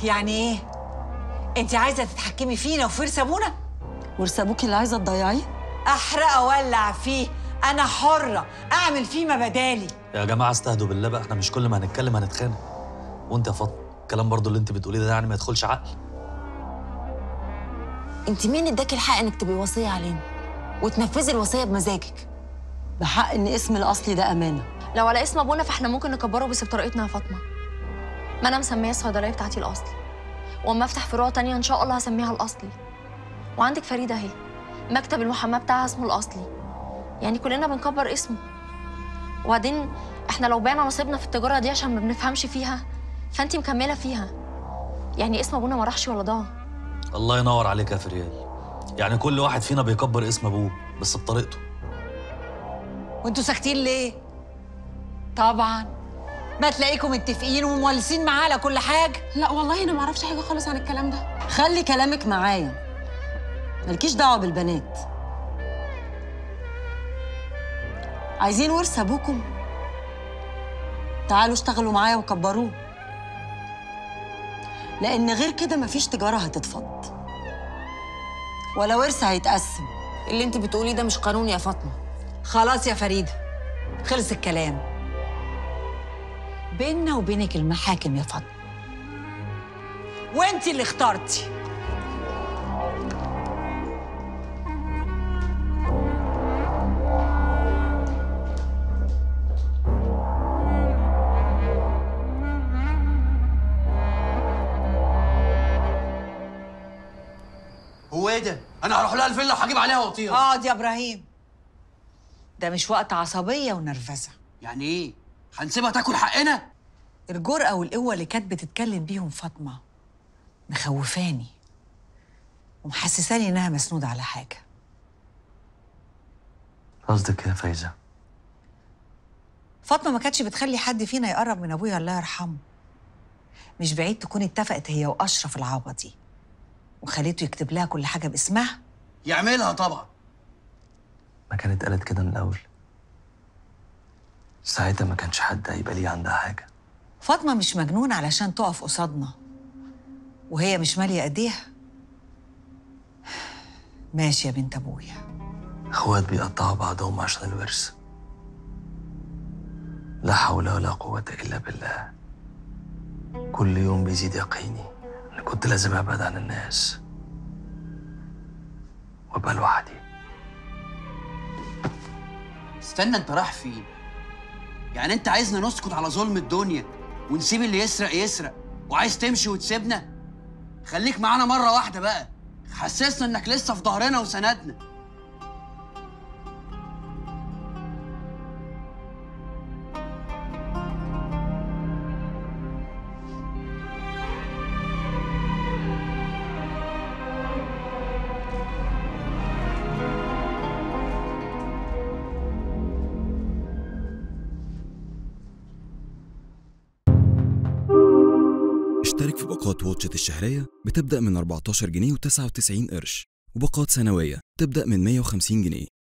يعني ايه؟ انت عايزه تتحكمي فينا وفي ورث ابونا؟ ورث ابوكي اللي عايزه تضيعيه؟ احرق اولع فيه، انا حره اعمل فيه ما بدالي. يا جماعه استهدوا بالله بقى، احنا مش كل ما هنتكلم هنتخانق. وانت يا فاطمه الكلام برضو اللي انت بتقوليه ده يعني ما يدخلش عقل. انت مين اداكي الحق انك تبقي وصيه علينا وتنفذي الوصيه بمزاجك؟ بحق ان اسم الاصلي ده امانه. لو على اسم ابونا فاحنا ممكن نكبره بس بطريقتنا يا فاطمه. ما انا مسميه الصيدليه بتاعتي الاصلي، واما افتح فروع تانية ان شاء الله هسميها الاصلي. وعندك فريده اهي مكتب المحاماه بتاعها اسمه الاصلي، يعني كلنا بنكبر اسمه. وبعدين احنا لو بعنا نصيبنا في التجاره دي عشان ما بنفهمش فيها فانت مكمله فيها، يعني اسم ابونا ما راحش ولا ضاع. الله ينور عليك يا فريال، يعني كل واحد فينا بيكبر اسم ابوه بس بطريقته. وانتوا ساكتين ليه؟ طبعا ما تلاقيكم متفقين ومولسين معاه على كل حاجه. لا والله انا ما اعرفش حاجه خالص عن الكلام ده. خلي كلامك معايا، مالكيش دعوه بالبنات. عايزين ورث ابوكم؟ تعالوا اشتغلوا معايا وكبروه، لان غير كده مفيش تجاره هتتفض ولا ورث هيتقسم. اللي انت بتقوليه ده مش قانون يا فاطمه. خلاص يا فريده، خلص الكلام. بيننا وبينك المحاكم يا فاطمه، وانت اللي اخترتي. هو ايه ده؟ انا هروح لها الفيلا وهجيب عليها وطيها. اقعد يا ابراهيم، ده مش وقت عصبيه ونرفزه. يعني ايه؟ هنسيبها تاكل حقنا؟ الجرأة والقوة اللي كانت بتتكلم بيهم فاطمة مخوفاني ومحسساني إنها مسنودة على حاجة. قصدك يا فايزه؟ فاطمة ما كانتش بتخلي حد فينا يقرب من أبويا الله يرحمه. مش بعيد تكون اتفقت هي وأشرف العوضي وخليته يكتب لها كل حاجة باسمها. يعملها طبعا. ما كانت قالت كده من الأول، ساعتها ما كانش حد هيبقى ليه عندها حاجة. فاطمة مش مجنونة علشان تقف قصادنا وهي مش مالية ايديها. ماشي يا بنت أبويا. اخوات بيقطعوا بعضهم عشان الورث. لا حول ولا قوة إلا بالله. كل يوم بيزيد يقيني إن كنت لازم أبعد عن الناس وأبقى لوحدي. استنى، انت رايح فين؟ يعني انت عايزنا نسكت على ظلم الدنيا ونسيب اللي يسرق يسرق وعايز تمشي وتسيبنا؟ خليك معانا مرة واحدة بقى، حسسنا انك لسه في ظهرنا وسندنا. اشترك في باقات واتشت الشهرية بتبدأ من 14 جنيه و99 قرش، وباقات سنوية تبدأ من 150 جنيه.